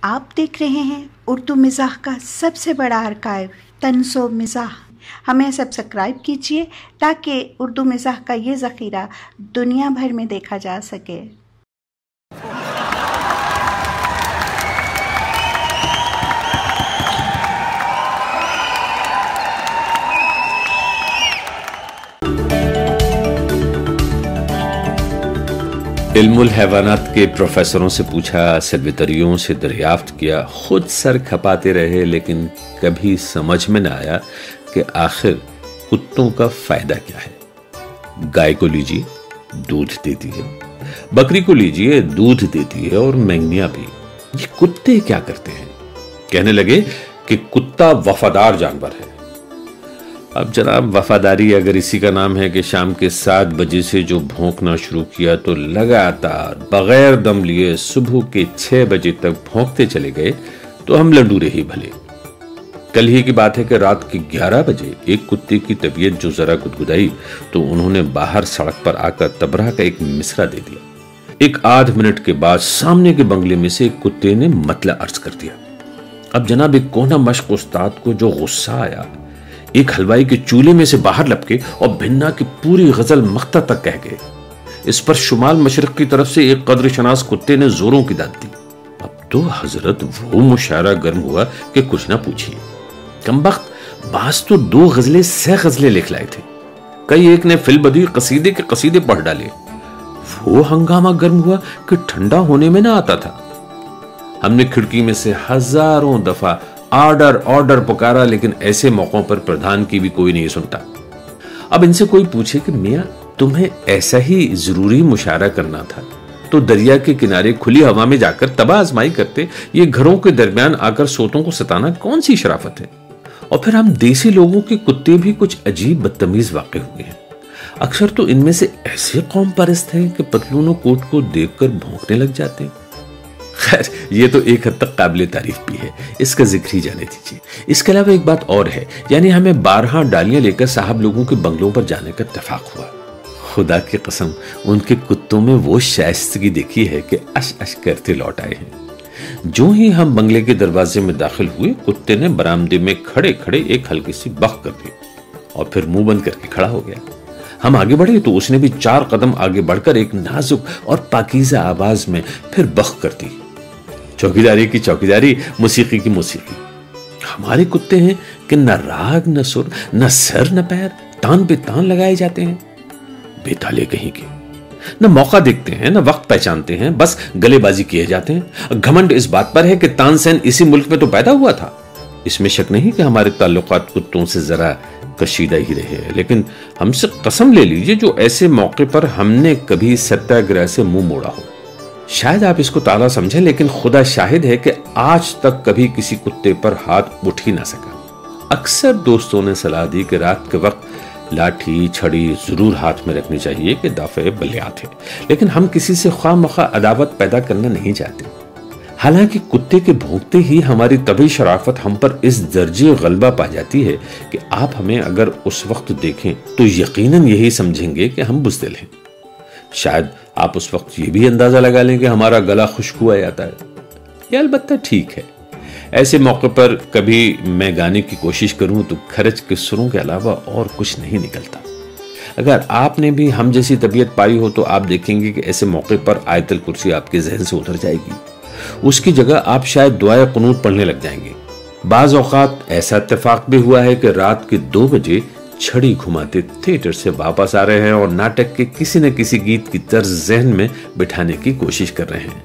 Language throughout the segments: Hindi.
आप देख रहे हैं उर्दू मिज़ाह का सबसे बड़ा आर्काइव तन्सो मिज़ाह। हमें सब्सक्राइब कीजिए ताकि उर्दू मिज़ाह का ये ज़ख़ीरा दुनिया भर में देखा जा सके। इल्मुल हैवानात के प्रोफेसरों से पूछा, सरवतरियों से दरियाफ्त किया, खुद सर खपाते रहे, लेकिन कभी समझ में न आया कि आखिर कुत्तों का फायदा क्या है। गाय को लीजिए, दूध देती है, बकरी को लीजिए, दूध देती है और मेंढियां भी। ये कुत्ते क्या करते हैं? कहने लगे कि कुत्ता वफादार जानवर है। अब जनाब, वफादारी अगर इसी का नाम है कि शाम के 7 बजे से जो भौंकना शुरू किया तो लगातार बगैर दम लिए सुबह के 6 बजे तक भौंकते चले गए, तो हम लंडूरे ही भले। कल ही की बात है कि रात के 11 बजे एक कुत्ते की तबीयत जो जरा गुदगुदाई तो उन्होंने बाहर सड़क पर आकर तबरा का एक मिसरा दे दिया। एक आध मिनट के बाद सामने के बंगले में से एक कुत्ते ने मतला अर्ज कर दिया। अब जनाब, एक कोना मश्क उस्ताद को जो गुस्सा आया, एक हलवाई के चूल्हे में से बाहर लपके और भिन्ना की पूरी गजल मख्ता तक कह गए। इस पर शुमाल मशरक की तरफ से एक कद्र शनास कुत्ते ने जोरों की दाद दी। अब तो हजरत वो मुशायरा गर्म हुआ कि कुछ ना पूछिए। कमबख्त बास तो 2 गजलें 6 गजलें लिख लाए थे, कई एक ने फिलबदी कसीदे के कसीदे पढ़ डाले। वो हंगामा गर्म हुआ कि ठंडा होने में ना आता था। हमने खिड़की में से हजारों दफा ऑर्डर ऑर्डर पुकारा, लेकिन ऐसे मौकों पर प्रधान की भी कोई नहीं सुनता। अब इनसे कोई पूछे कि मियां, तुम्हें ऐसा ही जरूरी मुशायरा करना था तो दरिया के किनारे खुली हवा में जाकर तबाह आजमाई करते। ये घरों के दरमियान आकर सोतों को सताना कौन सी शराफत है? और फिर हम देसी लोगों के कुत्ते भी कुछ अजीब बदतमीज वाक़े हुए हैं। अक्सर तो इनमें से ऐसे कौम परस्त हैं कि पतलून कोट को देखकर भौंकने लग जाते हैं। खैर, ये तो एक हद तक काबिल तारीफ भी है, इसका जिक्र ही जाने दीजिए। इसके अलावा एक बात और है, यानी हमें 12 डालियां लेकर साहब लोगों के बंगलों पर जाने का इत्तेफाक हुआ। खुदा की कसम, उनके कुत्तों में वो शाइस्तगी देखी है कि अश अश करते लौट आए हैं। जो ही हम बंगले के दरवाजे में दाखिल हुए, कुत्ते ने बरामदे में खड़े खड़े एक हल्की सी बख कर दी और फिर मुंह बंद करके खड़ा हो गया। हम आगे बढ़े तो उसने भी 4 कदम आगे बढ़कर एक नाजुक और पाकीज़ा आवाज में फिर बख कर दी। चौकीदारी की चौकीदारी, मौसीकी की मौसीकी। हमारे कुत्ते हैं कि न राग न सुर, न सर न पैर, तान पे तान लगाए जाते हैं। बेताले कहीं के, न मौका देखते हैं न वक्त पहचानते हैं, बस गलेबाजी किए जाते हैं। घमंड इस बात पर है कि तानसेन इसी मुल्क में तो पैदा हुआ था। इसमें शक नहीं कि हमारे ताल्लुकात कुत्तों से जरा कशीदा ही रहे हैं, लेकिन हमसे कसम ले लीजिए जो ऐसे मौके पर हमने कभी सत्याग्रह से मुंह मोड़ा हो। शायद आप इसको ताला समझें, लेकिन खुदा शाहिद है कि आज तक कभी किसी कुत्ते पर हाथ उठ ही ना सका। अक्सर दोस्तों ने सलाह दी कि रात के वक्त लाठी छड़ी जरूर हाथ में रखनी चाहिए कि दाफे बलियात है, लेकिन हम किसी से ख्वामख्वा अदावत पैदा करना नहीं चाहते। हालांकि कुत्ते के भौंकते ही हमारी तभी शराफत हम पर इस दर्जे गलबा पा जाती है कि आप हमें अगर उस वक्त देखें तो यकीनन यही समझेंगे कि हम बुज़दिल हैं। शायद आप उस वक्त ये भी अंदाजा लगा लें कि हमारा गला खुश्क हुआ जाता है। यह अलबत्ता ठीक है। ऐसे मौके पर कभी मैं गाने की कोशिश करूं तो खर्च के सुरों के अलावा और कुछ नहीं निकलता। अगर आपने भी हम जैसी तबीयत पाई हो तो आप देखेंगे कि ऐसे मौके पर आयतल कुर्सी आपके जहन से उतर जाएगी। उसकी जगह आप शायद दुआए कुनूत पढ़ने लग जाएंगे। बाज औकात ऐसा इत्तेफाक भी हुआ है कि रात के 2 बजे छड़ी घुमाते थिएटर से वापस आ रहे हैं और नाटक के किसी न किसी गीत की तर्ज जहन में बिठाने की कोशिश कर रहे हैं।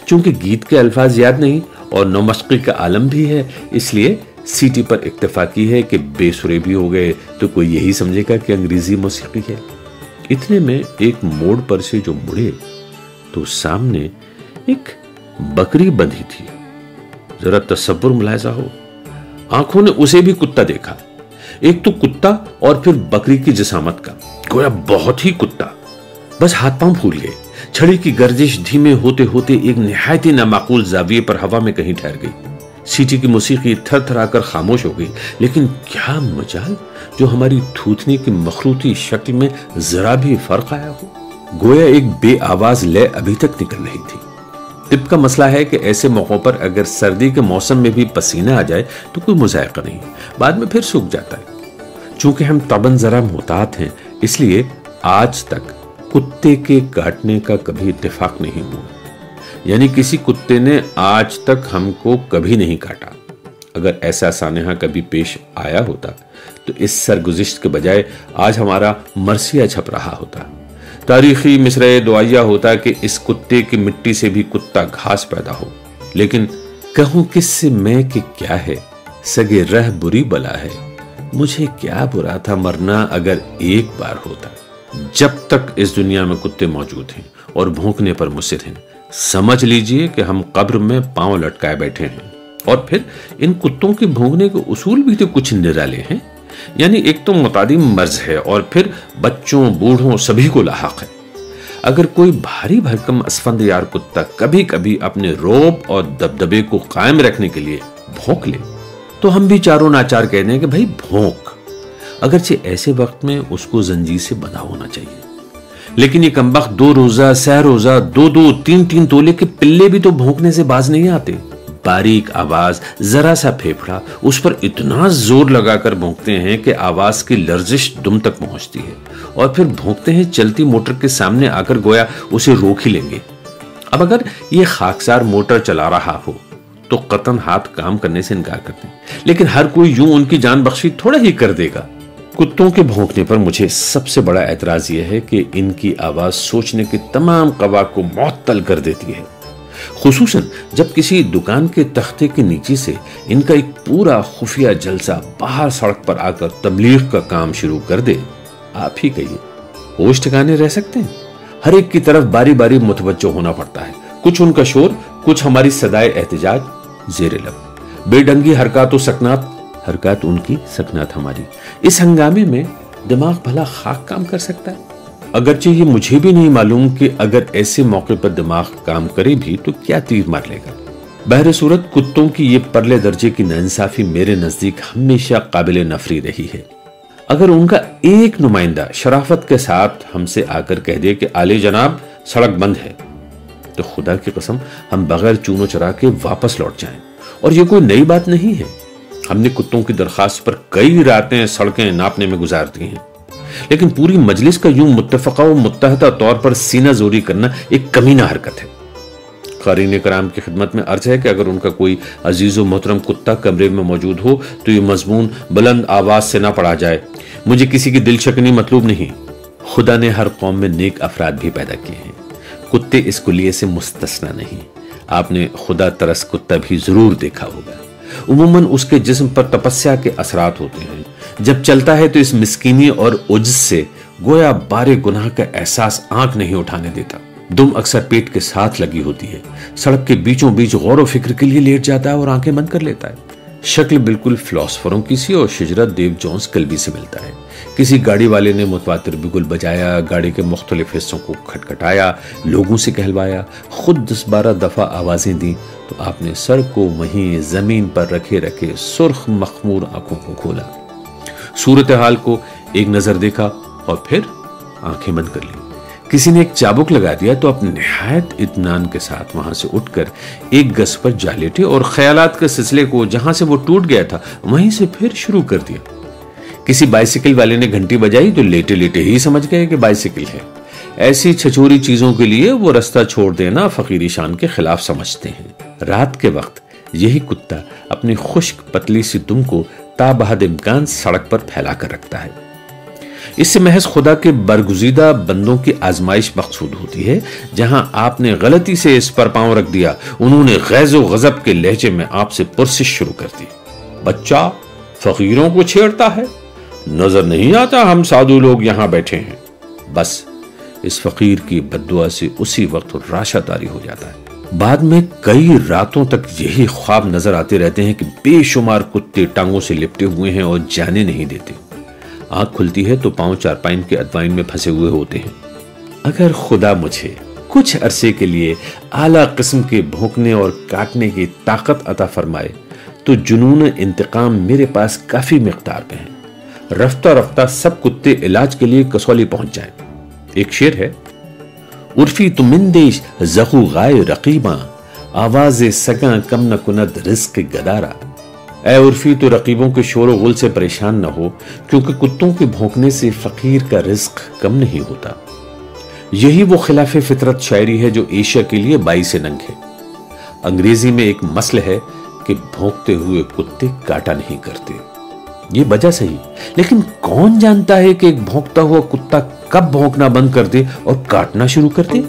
चूंकि गीत के अल्फाज याद नहीं और नौमश्की का आलम भी है, इसलिए सीटी पर इक्तफा की है कि बेसुरे भी हो गए तो कोई यही समझेगा कि अंग्रेजी मौसीकी है। इतने में एक मोड़ पर से जो मुड़े तो सामने एक बकरी बंधी थी। जरा तसव्वुर मुलाहिजा हो, आंखों ने उसे भी कुत्ता देखा। एक तो कुत्ता और फिर बकरी की जिसामत का, गोया बहुत ही कुत्ता। बस हाथ पांव फूल गए। छड़ी की गर्दिश धीमे होते होते एक निहायती नामाकूल जाविये पर हवा में कहीं ठहर गई। सीटी की मौसीकी थर थर आकर खामोश हो गई, लेकिन क्या मजाल जो हमारी थूथने की मखरूती शक्ल में जरा भी फर्क आया हो। गोया एक बेआवाज लय अभी तक निकल रही थी। टिप का मसला है कि ऐसे मौकों पर अगर सर्दी के मौसम में भी पसीना आ जाए तो कोई मुज़ायका नहीं, बाद में फिर सूख जाता है। चूंकि हम तबन जरा मोहतात हैं, इसलिए आज तक कुत्ते के काटने का कभी इत्तेफाक नहीं हुआ, यानी किसी कुत्ते ने आज तक हमको कभी नहीं काटा। अगर ऐसा सानेहा कभी पेश आया होता तो इस सरगुज़िश्त के बजाय आज हमारा मरसिया छप रहा होता। तारीखी मिसरे दुआया होता कि इस कुत्ते की मिट्टी से भी कुत्ता घास पैदा हो। लेकिन कहूं किससे मैं कि क्या है, सगे रह बुरी बला है, मुझे क्या बुरा था मरना अगर एक बार होता। जब तक इस दुनिया में कुत्ते मौजूद हैं और भौंकने पर मुसिर हैं, समझ लीजिए कि हम कब्र में पांव लटकाए बैठे हैं। और फिर इन कुत्तों के भौंकने के उसूल भी तो कुछ निराले हैं, यानी एक तो मुतादी मर्ज है और फिर बच्चों बूढ़ों सभी को लाहक है। अगर कोई भारी भरकम असफंद यार कुत्ता कभी कभी अपने रोब और दबदबे को कायम रखने के लिए भौंक ले तो हम भी चारों नाचार कह दें कि भाई भौंक, अगरचे ऐसे वक्त में उसको जंजीर से बंधा होना चाहिए। लेकिन ये कमबख्त 2 रोजा सह रोजा 2-2 3-3 तोले के पिल्ले भी तो भौंकने से बाज नहीं आते। बारीक आवाज, जरा सा फेफड़ा, उस पर इतना जोर लगाकर भौंकते हैं कि आवाज की लर्जिश दुम तक पहुंचती है और फिर भौंकते हैं चलती मोटर के सामने आकर गोया उसे रोक ही लेंगे। अब अगर ये खाकसार मोटर चला रहा हो तो कतन हाथ काम करने से इनकार करते हैं, लेकिन हर कोई यूं उनकी जान बख्शी थोड़ा ही कर देगा। कुत्तों के भौंकने पर मुझे सबसे बड़ा एतराज यह है कि इनकी आवाज सोचने के तमाम कवा को मुअत्तल कर देती है, खुसूसन जब किसी दुकान के तख्ते के नीचे से इनका एक पूरा खुफिया जलसा बाहर सड़क पर आकर तबलीग का काम शुरू कर दे। आप ही कहिए, होश ठिकाने रह सकते हैं? हर एक की तरफ बारी बारी मुतवज्जो होना पड़ता है, कुछ उनका शोर, कुछ हमारी सदाए एहतजाज जेरे लब, बेढंगी हरकत सकनात, हरकत उनकी सकनात हमारी। इस हंगामे में दिमाग भला खाक काम कर सकता है? अगरचे ये मुझे भी नहीं मालूम कि अगर ऐसे मौके पर दिमाग काम करे भी तो क्या तीर मार लेगा। बहरे सूरत कुत्तों की ये परले दर्जे की नाइंसाफी मेरे नजदीक हमेशा काबिले नफरी रही है। अगर उनका एक नुमाइंदा शराफत के साथ हमसे आकर कह दे कि आले जनाब सड़क बंद है, तो खुदा की कसम हम बगैर चूनो चरा के वापस लौट जाएं। और ये कोई नई बात नहीं है, हमने कुत्तों की दरखास्त पर कई रातें सड़कें नापने में गुजार दी हैं। लेकिन पूरी मजलिस का यूं मुत्तफका व मुत्तहदा तौर पर सीना जोरी करना एक कमीना हरकत है। क़ारीन कराम की खिदमत में अर्ज है कि अगर उनका कोई अजीज व मोहतरम कुत्ता कमरे में मौजूद हो तो ये मजमून बुलंद आवाज से ना पढ़ा जाए। मुझे किसी की दिलशकनी मतलूब नहीं। खुदा ने हर कौम में नेक अफराद भी पैदा किए हैं, कुत्ते इस कुलिये से मुस्तस्ना नहीं। आपने खुदा तरस कुत्ता भी जरूर देखा होगा। उमूमन उसके जिस्म पर तपस्या के असरात होते हैं। जब चलता है तो इस मिस्कीनी और उज्ज से गोया बारे गुनाह का एहसास आंख नहीं उठाने देता। दुम अक्सर पेट के साथ लगी होती है। सड़क के बीचों बीच गौर व फिक्र के लिए लेट जाता है और आंखें बंद कर लेता है। शक्ल बिल्कुल फिलोसफरों की सी और शिजरत देव जोन्स कल्बी से मिलता है। किसी गाड़ी वाले ने मुतवातिर बिगुल बजाया, गाड़ी के मुख्तलिफ हिस्सों को खटखटाया, लोगों से कहलवाया, खुद 10-12 दफा आवाजें दी तो आपने सर को वहीं जमीन पर रखे रखे सुर्ख मखमूर आंखों को खोला, सूरत हाल को एक नजर देखा और फिर आंखें बंद कर ली। किसी ने एक चाबुक लगा दिया तो अपने निहायत इत्मीनान के साथ वहां से उठकर एक गज पर जा लेटे और ख्यालात के सिलसिले को जहां से वो टूट गया था वहीं से फिर शुरू कर दिया। किसी बाइसिकल वाले ने घंटी बजाई तो लेटे लेटे ही समझ गए कि बाइसिकल है। ऐसी छछोरी चीजों के लिए वो रास्ता छोड़ देना फकीरी शान के खिलाफ समझते हैं। रात के वक्त यही कुत्ता अपनी खुश्क पतली सी दुम को ताबहद इम्कान सड़क पर फैला कर रखता है। इससे महज खुदा के बरगुजीदा बंदों की आजमाइश मकसूद होती है। जहां आपने गलती से इस पर पांव रख दिया, उन्होंने गैज़ो गजब के लहजे में आपसे पुरसिश शुरू कर दी। बच्चा फकीरों को छेड़ता है, नजर नहीं आता हम साधु लोग यहां बैठे हैं। बस इस फकीर की बद्दुआ से उसी वक्त राशा तारी हो जाता है। बाद में कई रातों तक यही ख्वाब नजर आते रहते हैं कि बेशुमार कुत्ते टांगों से लिपटे हुए हैं और जाने नहीं देते। आंख खुलती है तो पांव चारपाइन के अदवाइन में फंसे हुए होते हैं। अगर खुदा मुझे कुछ अरसे के लिए आला किस्म के भौंकने और काटने की ताकत अता फरमाए तो जुनून इंतकाम मेरे पास काफी मिकदार में है। रफ्ता रफ्ता सब कुत्ते इलाज के लिए कसौली पहुंच जाएं। एक शेर है, उर्फी तुमिंदेश जखू गाय रकीबा आवाज़ सगा कम न कुनद रिस्क गदारा। ऐ उर्फी तो रकीबों के शोर व गुल से परेशान न हो, क्योंकि कुत्तों के भौंकने से फकीर का रिस्क कम नहीं होता। यही वो खिलाफ फितरत शायरी है जो एशिया के लिए बाइस नंग है। अंग्रेजी में एक मसल है कि भौंकते हुए कुत्ते काटा नहीं करते। ये वजह सही, लेकिन कौन जानता है कि एक भौंकता हुआ कुत्ता कब भौंकना बंद कर दे और काटना शुरू कर दे।